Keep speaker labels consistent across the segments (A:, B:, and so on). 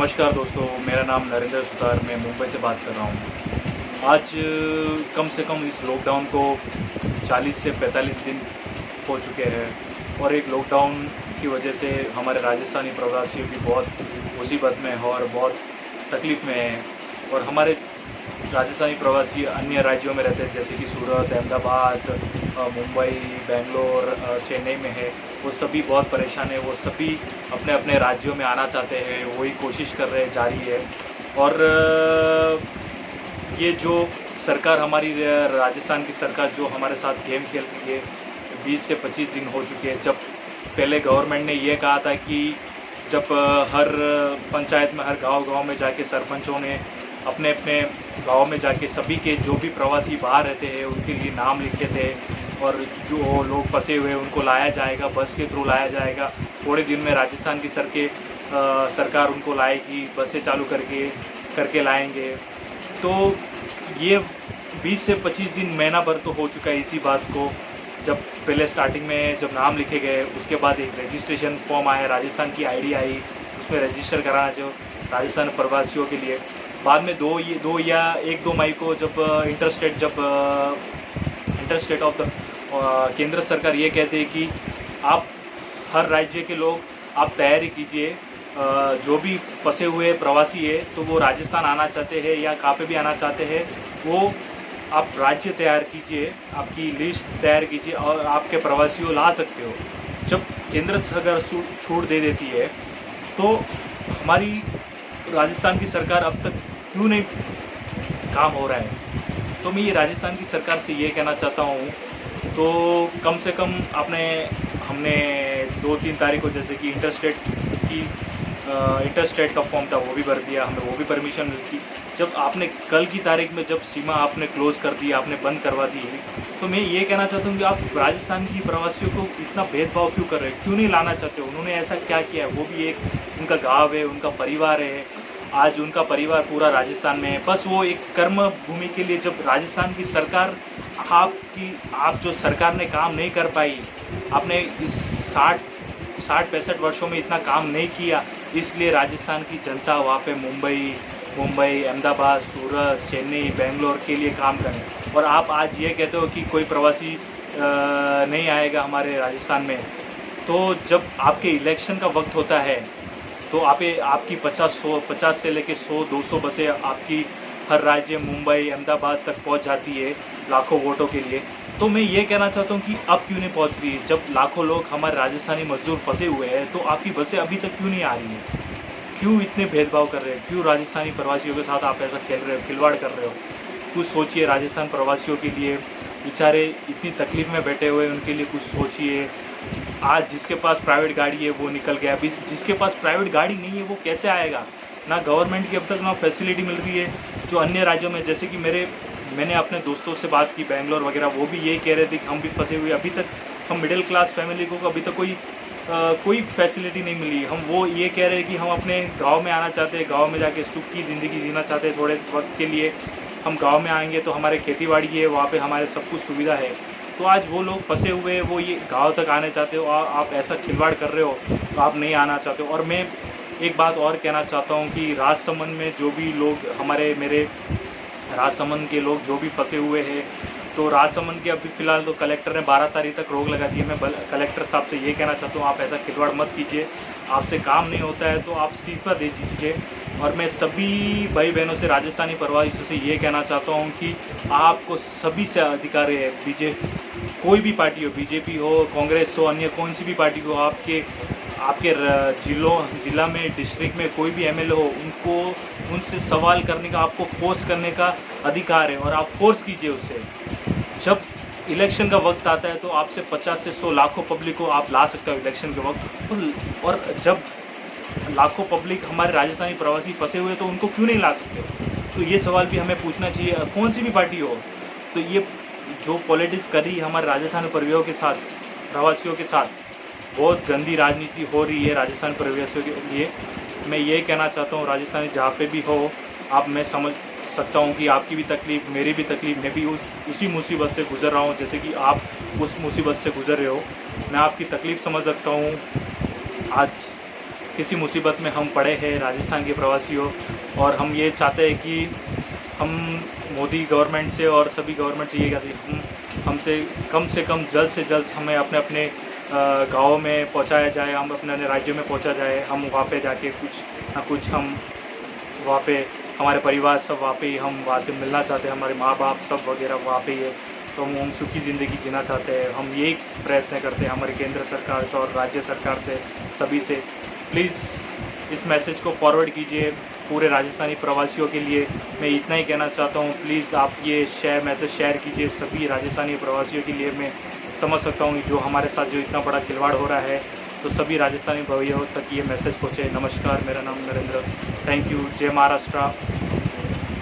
A: नमस्कार दोस्तों, मेरा नाम नरेंद्र सुतार, मैं मुंबई से बात कर रहा हूँ। आज कम से कम इस लॉकडाउन को 40 से 45 दिन हो चुके हैं और एक लॉकडाउन की वजह से हमारे राजस्थानी प्रवासियों की बहुत मुसीबत में है और बहुत तकलीफ़ में है। और हमारे राजस्थानी प्रवासी अन्य राज्यों में रहते हैं, जैसे कि सूरत, अहमदाबाद, मुंबई, बेंगलोर, चेन्नई में है। वो सभी बहुत परेशान है। वो सभी अपने अपने राज्यों में आना चाहते हैं, वही कोशिश कर रहे जारी है। और ये जो सरकार हमारी राजस्थान की सरकार जो हमारे साथ गेम खेल रही है, 20 से 25 दिन हो चुके हैं। जब पहले गवर्नमेंट ने ये कहा था कि जब हर पंचायत में, हर गांव में जाके सरपंचों ने अपने अपने गांव में जाके सभी के जो भी प्रवासी बाहर रहते हैं उनके लिए नाम लिखे थे, और जो लोग फंसे हुए उनको लाया जाएगा, बस के थ्रू लाया जाएगा। थोड़े दिन में राजस्थान की सरकार उनको लाएगी, बसें चालू करके लाएंगे। तो ये 20 से 25 दिन, महीना भर तो हो चुका है इसी बात को। जब पहले स्टार्टिंग में जब नाम लिखे गए, उसके बाद एक रजिस्ट्रेशन फॉर्म आया, राजस्थान की आईडी आई, उसमें रजिस्टर कराना जो राजस्थान प्रवासियों के लिए। बाद में 1-2 मई को जब इंटरस्टेट ऑफ द केंद्र सरकार ये कहते हैं कि आप हर राज्य के लोग आप तैयारी कीजिए, जो भी फंसे हुए प्रवासी है तो वो राजस्थान आना चाहते हैं या कहाँ पे भी आना चाहते हैं, वो आप राज्य तैयार कीजिए, आपकी लिस्ट तैयार कीजिए और आपके प्रवासियों ला सकते हो। जब केंद्र सरकार छूट दे देती है तो हमारी राजस्थान की सरकार अब तक क्यों नहीं काम हो रहा है। तो मैं ये राजस्थान की सरकार से ये कहना चाहता हूँ, तो कम से कम हमने 2-3 तारीख को, जैसे कि इंटरस्टेट का फॉर्म था वो भी भर दिया, हमें वो भी परमिशन मिली थी। जब आपने कल की तारीख में जब सीमा आपने क्लोज़ कर दी, आपने बंद करवा दी है, तो मैं ये कहना चाहता हूँ कि आप राजस्थान की प्रवासियों को इतना भेदभाव क्यों कर रहे हैं, क्यों नहीं लाना चाहते हो। उन्होंने ऐसा क्या किया है? वो भी एक उनका गाँव है, उनका परिवार है, आज उनका परिवार पूरा राजस्थान में है। बस वो एक कर्म भूमि के लिए, जब राजस्थान की सरकार आप जो सरकार ने काम नहीं कर पाई, आपने इस 60-65 वर्षों में इतना काम नहीं किया, इसलिए राजस्थान की जनता वहाँ पे मुंबई, अहमदाबाद, सूरत, चेन्नई, बेंगलोर के लिए काम करें। और आप आज ये कहते हो कि कोई प्रवासी नहीं आएगा हमारे राजस्थान में। तो जब आपके इलेक्शन का वक्त होता है तो आपकी 50 से लेके 100-200 बसें आपकी हर राज्य, मुंबई, अहमदाबाद तक पहुंच जाती है लाखों वोटों के लिए। तो मैं ये कहना चाहता हूं कि अब क्यों नहीं पहुंच रही है। जब लाखों लोग हमारे राजस्थानी मजदूर फंसे हुए हैं तो आपकी बसें अभी तक क्यों नहीं आ रही हैं? क्यों इतने भेदभाव कर रहे हैं? क्यों राजस्थानी प्रवासियों के साथ आप ऐसा खेल रहे हो, खिलवाड़ कर रहे हो? कुछ सोचिए राजस्थान प्रवासियों के लिए, बेचारे इतनी तकलीफ में बैठे हुए, उनके लिए कुछ सोचिए। आज जिसके पास प्राइवेट गाड़ी है वो निकल गया, अभी जिसके पास प्राइवेट गाड़ी नहीं है वो कैसे आएगा? ना गवर्नमेंट की अब तक ना फैसिलिटी मिल रही है। जो अन्य राज्यों में, जैसे कि मैंने अपने दोस्तों से बात की बेंगलोर वगैरह, वो भी यही कह रहे थे कि हम भी फंसे हुए, अभी तक हम मिडिल क्लास फैमिली को अभी तक कोई फैसिलिटी नहीं मिली। वो ये कह रहे हैं कि हम अपने गांव में आना चाहते हैं, गांव में जाके सुख की ज़िंदगी जीना चाहते हैं। थोड़े वक्त के लिए हम गांव में आएंगे तो हमारे खेती बाड़ी है, वहाँ पे हमारे सब कुछ सुविधा है। तो आज वो लोग फंसे हुए हैं, वो ये गांव तक आने चाहते हो, आप ऐसा खिलवाड़ कर रहे हो, तो आप नहीं आना चाहते हो। और मैं एक बात और कहना चाहता हूँ कि राजसमंद में जो भी लोग मेरे राजसमंद के लोग जो भी फंसे हुए हैं, तो राजसमंद के अभी फ़िलहाल तो कलेक्टर ने 12 तारीख तक रोक लगा दी है। मैं कलेक्टर साहब से ये कहना चाहता हूँ, आप ऐसा खिलवाड़ मत कीजिए। आपसे काम नहीं होता है तो आप इस्तीफा दे दीजिए। और मैं सभी भाई बहनों से, राजस्थानी प्रवासियों से ये कहना चाहता हूँ कि आपको सभी से अधिकार है, कोई भी पार्टी हो, बीजेपी हो, कांग्रेस हो, अन्य कौन सी भी पार्टी हो, आपके जिला में, डिस्ट्रिक्ट में कोई भी एमएलए हो, उनसे सवाल करने का, आपको फोर्स करने का अधिकार है और आप फोर्स कीजिए उससे। जब इलेक्शन का वक्त आता है तो आपसे 50 से 100 लाखों पब्लिक को आप ला सकते हो इलेक्शन के वक्त। और जब लाखों पब्लिक हमारे राजस्थानी प्रवासी फंसे हुए तो उनको क्यों नहीं ला सकते? तो ये सवाल भी हमें पूछना चाहिए, कौन सी भी पार्टी हो। तो ये जो पॉलिटिक्स कर रही है हमारे राजस्थानी प्रवासियों के साथ, बहुत गंदी राजनीति हो रही है राजस्थान प्रवासियों के लिए। मैं ये कहना चाहता हूँ, राजस्थानी जहाँ पे भी हो आप, मैं समझ सकता हूँ कि आपकी भी तकलीफ़, मेरी भी तकलीफ़, मैं भी उसी मुसीबत से गुज़र रहा हूँ जैसे कि आप उस मुसीबत से गुज़र रहे हो। मैं आपकी तकलीफ़ समझ सकता हूँ। आज किसी मुसीबत में हम पड़े हैं राजस्थान के प्रवासियों, और हम ये चाहते हैं कि हम मोदी गवर्नमेंट से और सभी गवर्नमेंट से ये कहते हैं हमसे कम जल्द से जल्द हमें अपने अपने गाँव में पहुंचाया जाए, हम अपने अपने राज्यों में पहुंचा जाए। हम वहाँ पे जाके कुछ ना कुछ हम वहाँ पे हमारे परिवार सब वहाँ पे ही हम वहाँ से मिलना चाहते हैं, हमारे माँ बाप सब वगैरह वहाँ पे ही है, तो हम सुखी ज़िंदगी जीना चाहते हैं। हम यही प्रयत्न करते हैं हमारे केंद्र सरकार से और राज्य सरकार से, सभी से। प्लीज़ इस मैसेज को फॉरवर्ड कीजिए पूरे राजस्थानी प्रवासियों के लिए। मैं इतना ही कहना चाहता हूँ, प्लीज़ आप ये मैसेज शेयर कीजिए सभी राजस्थानी प्रवासियों के लिए। मैं समझ सकता हूँ जो हमारे साथ जो इतना बड़ा खिलवाड़ हो रहा है, तो सभी राजस्थानी भाइयों तक ये मैसेज पहुँचे। नमस्कार, मेरा नाम नरेंद्र। Thank you. जय महाराष्ट्र,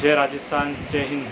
A: जय राजस्थान, जय हिंद।